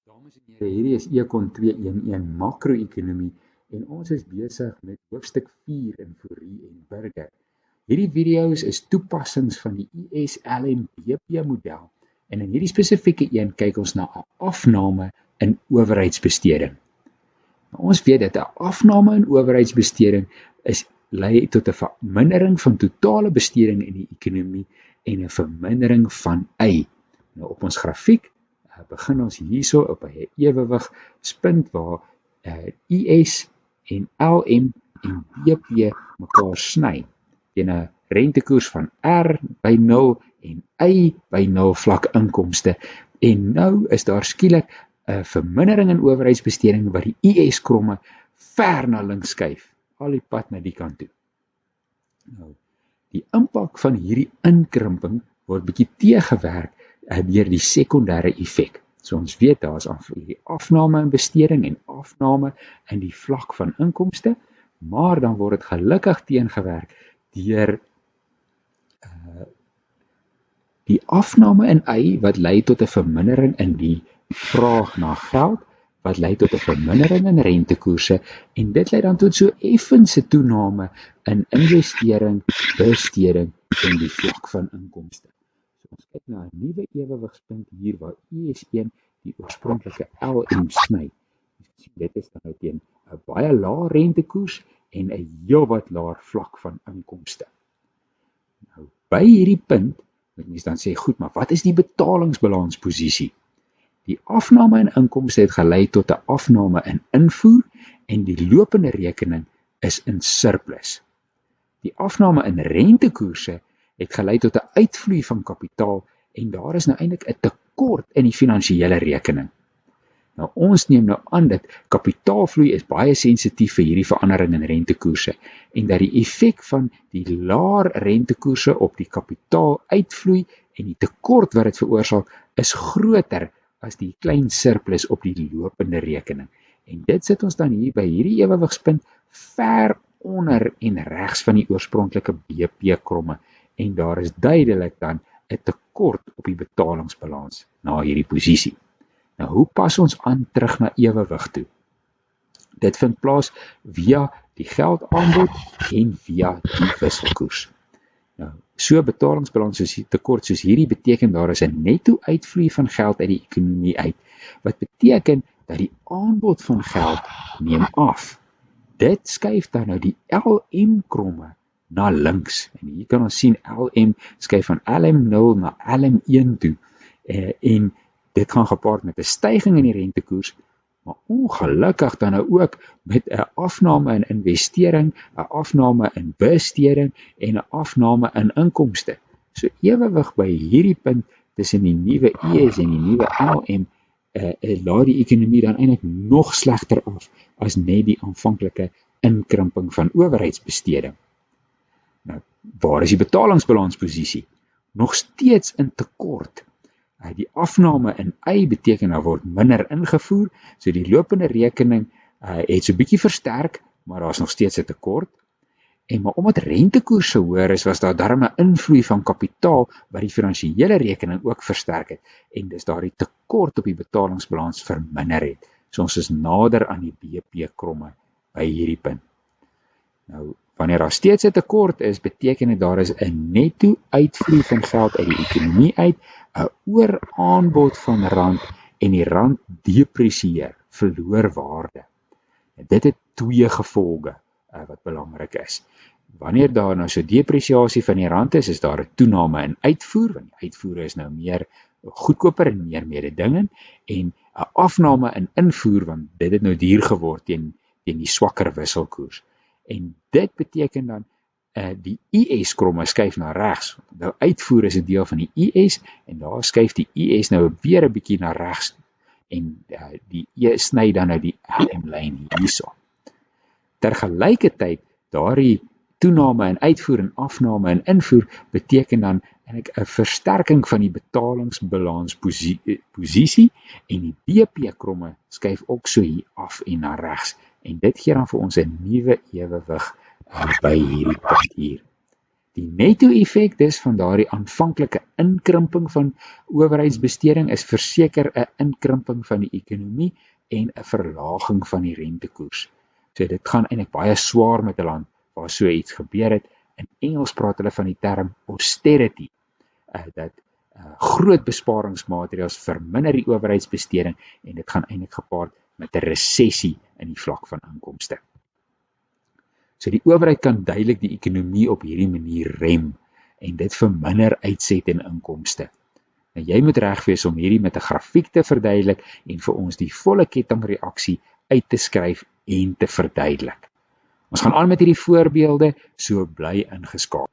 Dames en here, hierdie is Econ 211 makro-ekonomie en ons is besig met hoofstuk 4 in Fourie en Burger. Hierdie video's is toepassings van die IS-LM-BP model en in hierdie spesifieke een kyk ons na 'n afname in owerheidsbesteding. Nou, ons weet dat 'n afname in owerheidsbesteding lei tot 'n vermindering van totale besteding in die ekonomie en 'n vermindering van Y. Nou op ons grafiek begin ons hierso op 'n ewewigspunt waar IS en LM en BP mekaar sny teen 'n rentekoers van R by 0 en Y by 0 vlak inkomste. En nou is daar skielik 'n vermindering in owerheidsbesteding wat die IS-kromme ver na links skuif, al die pad na die kant toe. Nou, die impak van hierdie inkrimping word bietjie teëgewerk deur die sekondêre effek. So ons weet daar is die afname in besteding en afname in die vlak van inkomste, maar dan word dit gelukkig teengewerk deur die afname in Y wat lei tot 'n vermindering in die vraag na geld, wat lei tot 'n vermindering in rentekoerse en dit lei dan tot so effense toename in investering, besteding en die vlak van inkomste. So ons kyk na 'n nuwe ewewigspunt hier waar IS1 die oorspronklike LM sny. Dit is dan nou teen 'n baie lae rentekoers en 'n heelwat laer vlak van inkomste. Nou, by hierdie punt moet mens dan sê, goed, maar wat is die betalingsbalansposisie? Die afname in inkomste het gelei tot 'n afname in invoer en die lopende rekening is in surplus. Die afname in rentekoerse het gelei tot 'n uitvloei van kapitaal en daar is nou eintlik 'n tekort in die finansiële rekening. Nou ons neem nou aan dat kapitaalvloei is baie sensitief vir hierdie verandering in rentekoerse en dat die effek van die laer rentekoerse op die kapitaaluitvloei en die tekort wat dit veroorsaak is groter as die klein surplus op die lopende rekening. En dit sit ons dan hier by hierdie ewewigspunt ver onder en regs van die oorspronklike BP-kromme en daar is duidelik dan 'n tekort op die betalingsbalans na hierdie posisie. Nou, hoe pas ons aan terug na ewewig toe? Dit vind plaas via die geldaanbod en via die wisselkoers. Nou, so betalingsbalans soos tekort soos hierdie beteken daar is 'n netto uitvloei van geld uit die ekonomie uit, wat beteken dat die aanbod van geld neem af. Dit skuif dan nou die LM-kromme na links. En hier kan ons sien LM skuif van LM0 na LM1 toe. En dit gaan gepaard met 'n stygings in die rentekoers, maar ongelukkig dan nou ook met 'n afname in investering, 'n afname in besteding en 'n afname in inkomste. So ewewig by hierdie punt tussen die nuwe IS en die nuwe LM laat die ekonomie dan eintlik nog slegter af as net die aanvanklike inkrimping van owerheidsbesteding. Nou, waar is die betalingsbalansposisie? Nog steeds in tekort. Die afname in Y beteken daar word minder ingevoer, so die lopende rekening het so bietjie versterk, maar daar is nog steeds 'n tekort. En maar omdat rentekoerse hoër is, was daar darm 'n invloei van kapitaal wat die finansiële rekening ook versterk het en dis daardie tekort op die betalingsbalans verminder het. So ons is nader aan die BP-kromme by hierdie punt. Nou, wanneer daar steeds 'n tekort is, beteken dit daar is 'n netto uitvloei van geld uit die ekonomie uit, 'n ooraanbod van rand en die rand depresieer, verloor waarde. En dit het twee gevolge wat belangrik is. Wanneer daar nou so depresiasie van die rand is daar 'n toename in uitvoer, want die uitvoere is nou meer goedkoper en meer mededingend, en 'n afname in invoer, want dit het nou duur geword teen die swakker wisselkoers. En dit beteken dan die IS-kromme skuif na regs. Nou uitvoer is 'n deel van die IS en daar skuif die IS nou weer 'n bietjie na regs en die sny dan nou die LM-lyn hierso. Tergelykertyd daardie toename in uitvoer en afname in invoer beteken dan eintlik 'n versterking van die betalingsbalansposisie en die BP-kromme skuif ook so hier af en na regs. En dit gee dan vir ons 'n nuwe ewewig by hierdie punt hier. Die netto-effek dus van daardie aanvanklike inkrimping van owerheidsbesteding is verseker 'n inkrimping van die ekonomie en 'n verlaging van die rentekoers. So dit gaan eintlik baie swaar met 'n land waar so iets gebeur het. In Engels praat hulle van die term austerity, dat groot besparingsmaatreëls verminder die owerheidsbesteding en dit gaan eintlik gepaard met 'n resessie in die vlak van inkomste. So die owerheid kan duidelik die ekonomie op hierdie manier rem en dit verminder uitset en inkomste. Nou jy moet reg wees om hierdie met 'n grafiek te verduidelik en vir ons die volle kettingreaksie uit te skryf en te verduidelik. Ons gaan aan met hierdie voorbeelde, so bly ingeskakel.